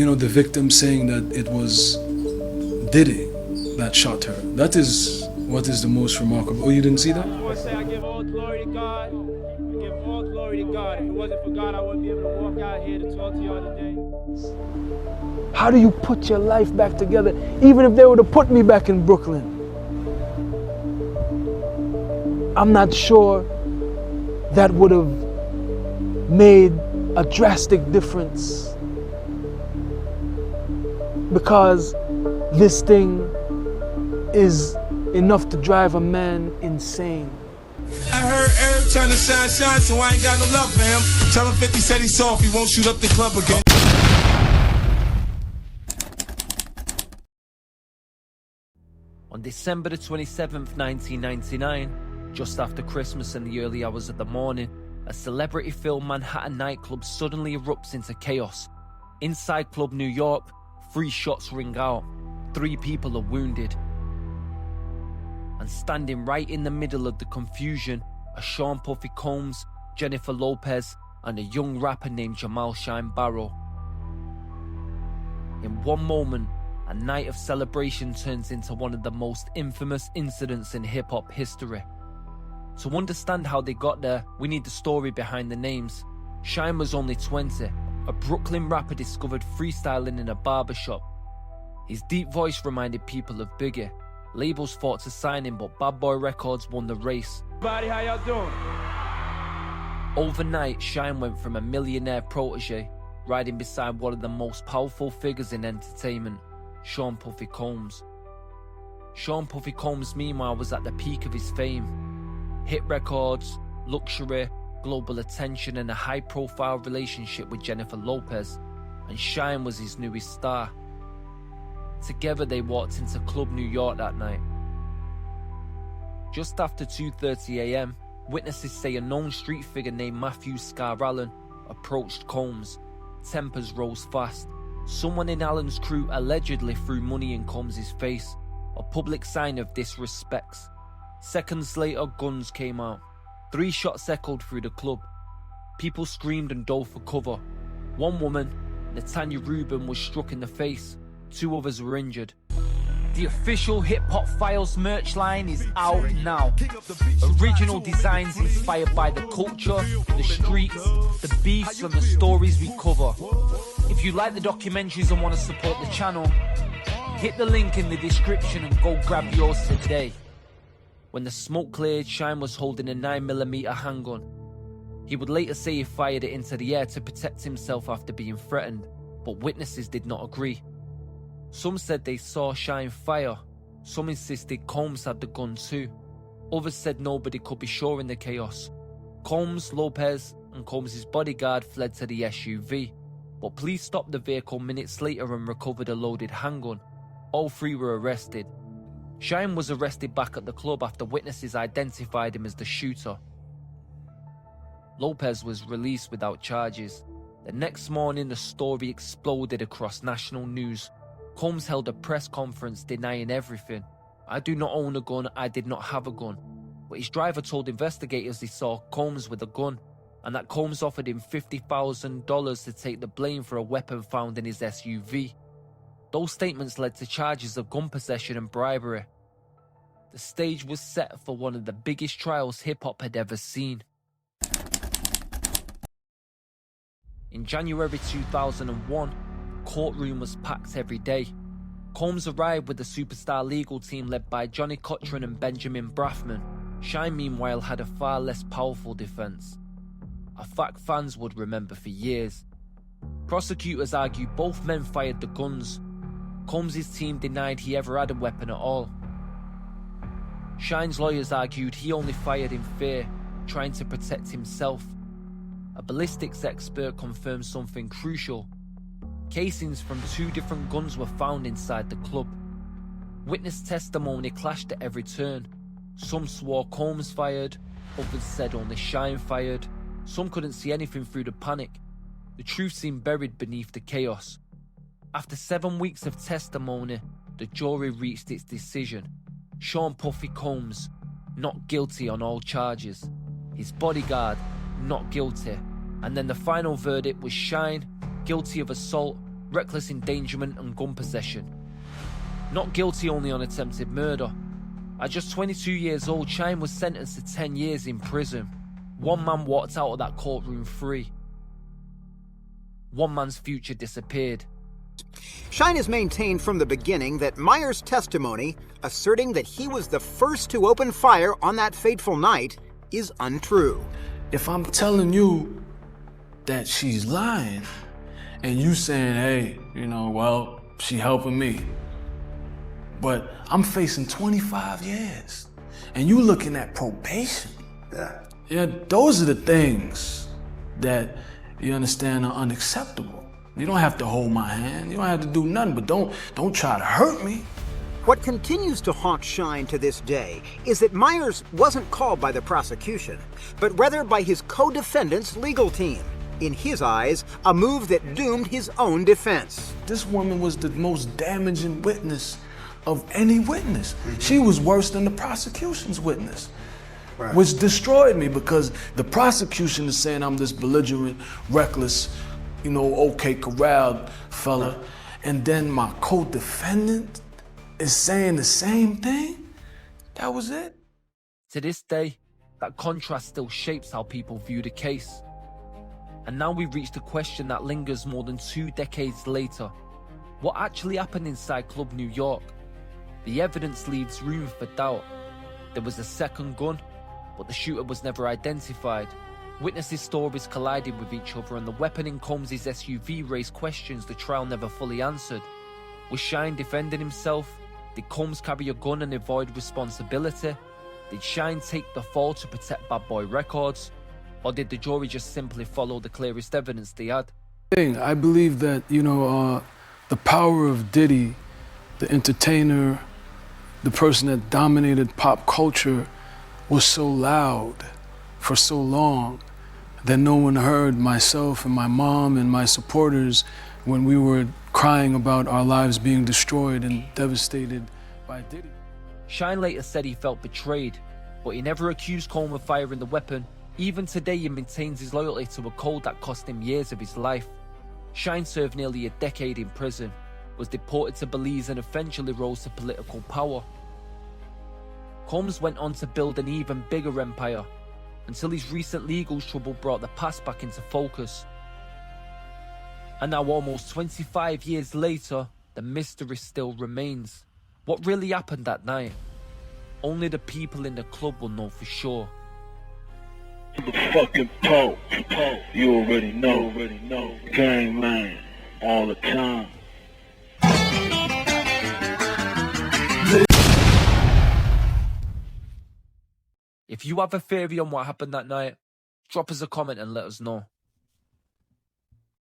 the victim saying that it was Diddy that shot her. That is what is the most remarkable. Oh, you didn't see that? I want to say I give all glory to God. I give all glory to God. If it wasn't for God, I wouldn't be able to walk out here to talk to y'all today. How do you put your life back together, even if they were to put me back in Brooklyn? I'm not sure that would have made a drastic difference, because this thing is enough to drive a man insane. I heard Eric trying to shine, so I ain't got no love for him. Tell him 50 said he's soft, he won't shoot up the club again. On December the 27th, 1999, just after Christmas in the early hours of the morning, a celebrity-filled Manhattan nightclub suddenly erupts into chaos. Inside Club New York, 3 shots ring out. 3 people are wounded. And standing right in the middle of the confusion are Sean Puffy Combs, Jennifer Lopez, and a young rapper named Jamal Shyne Barrow. In one moment, a night of celebration turns into one of the most infamous incidents in hip-hop history. To understand how they got there, we need the story behind the names. Shyne was only 20, a Brooklyn rapper discovered freestyling in a barbershop. His deep voice reminded people of Biggie. Labels fought to sign him, but Bad Boy Records won the race. Everybody, how y'all doing? Overnight, Shyne went from a millionaire protege, riding beside one of the most powerful figures in entertainment, Sean Puffy Combs. Sean Puffy Combs, meanwhile, was at the peak of his fame. Hit records, luxury, global attention, and a high-profile relationship with Jennifer Lopez, and Shyne was his newest star. Together they walked into Club New York that night. Just after 2:30 AM, witnesses say a known street figure named Matthew Scar Allen approached Combs. Tempers rose fast. Someone in Allen's crew allegedly threw money in Combs' face, a public sign of disrespect. Seconds later, guns came out. 3 shots echoed through the club. People screamed and dove for cover. One woman, Natanya Rubin, was struck in the face. 2 others were injured. The official HipHop Files merch line is out now. Original designs inspired by the culture, the streets, the beefs, and the stories we cover. If you like the documentaries and want to support the channel, hit the link in the description and go grab yours today. When the smoke cleared, Shyne was holding a 9mm handgun. He would later say he fired it into the air to protect himself after being threatened, but witnesses did not agree. Some said they saw Shyne fire. Some insisted Combs had the gun too. Others said nobody could be sure in the chaos. Combs, Lopez, and Combs' bodyguard fled to the SUV, but police stopped the vehicle minutes later and recovered a loaded handgun. All 3 were arrested. Shyne was arrested back at the club after witnesses identified him as the shooter. Lopez was released without charges. The next morning, the story exploded across national news. Combs held a press conference denying everything. "I do not own a gun, I did not have a gun." But his driver told investigators he saw Combs with a gun, and that Combs offered him $50,000 to take the blame for a weapon found in his SUV. Those statements led to charges of gun possession and bribery. The stage was set for one of the biggest trials hip-hop had ever seen. In January 2001, the courtroom was packed every day. Combs arrived with the superstar legal team led by Johnny Cochran and Benjamin Braffman. Shyne, meanwhile, had a far less powerful defense, a fact fans would remember for years. Prosecutors argued both men fired the guns. Combs' team denied he ever had a weapon at all. Shyne's lawyers argued he only fired in fear, trying to protect himself. A ballistics expert confirmed something crucial. Casings from 2 different guns were found inside the club. Witness testimony clashed at every turn. Some swore Combs fired, others said only Shyne fired. Some couldn't see anything through the panic. The truth seemed buried beneath the chaos. After 7 weeks of testimony, the jury reached its decision. Sean Puffy Combs, not guilty on all charges. His bodyguard, not guilty. And then the final verdict was Shyne, guilty of assault, reckless endangerment and gun possession. Not guilty only on attempted murder. At just 22 years old, Shyne was sentenced to 10 years in prison. One man walked out of that courtroom free. One man's future disappeared. Shyne has maintained from the beginning that Myers' testimony, asserting that he was the first to open fire on that fateful night, is untrue. If I'm telling you that she's lying, and you saying, hey, well, she helping me, but I'm facing 25 years, and you looking at probation. Yeah, those are the things that, you understand, are unacceptable. You don't have to hold my hand. You don't have to do nothing, but don't try to hurt me. What continues to haunt Shyne to this day is that Myers wasn't called by the prosecution, but rather by his co-defendant's legal team. In his eyes, a move that doomed his own defense. This woman was the most damaging witness of any witness. She was worse than the prosecution's witness. Right. Which destroyed me, because the prosecution is saying I'm this belligerent, reckless, okay, corralled fella. Right. And then my co-defendant is saying the same thing? That was it? To this day, that contrast still shapes how people view the case. And now we reach the question that lingers more than 2 decades later. What actually happened inside Club New York? The evidence leaves room for doubt. There was a second gun, but the shooter was never identified. Witnesses' stories collided with each other, and the weapon in Combs' SUV raised questions the trial never fully answered. Was Shyne defending himself? Did Combs carry a gun and avoid responsibility? Did Shyne take the fall to protect Bad Boy Records? Or did the jury just simply follow the clearest evidence they had? I believe that, the power of Diddy, the entertainer, the person that dominated pop culture, was so loud for so long that no one heard myself and my mom and my supporters when we were crying about our lives being destroyed and devastated by Diddy. Shyne later said he felt betrayed, but he never accused Combs of firing the weapon. Even today, he maintains his loyalty to a code that cost him years of his life. Shyne served nearly a decade in prison, was deported to Belize, and eventually rose to political power. Combs went on to build an even bigger empire, until his recent legal trouble brought the past back into focus. And now, almost 25 years later, the mystery still remains. What really happened that night? Only the people in the club will know for sure. The fucking Pope, you already know, gangland, all the time. If you have a theory on what happened that night, drop us a comment and let us know.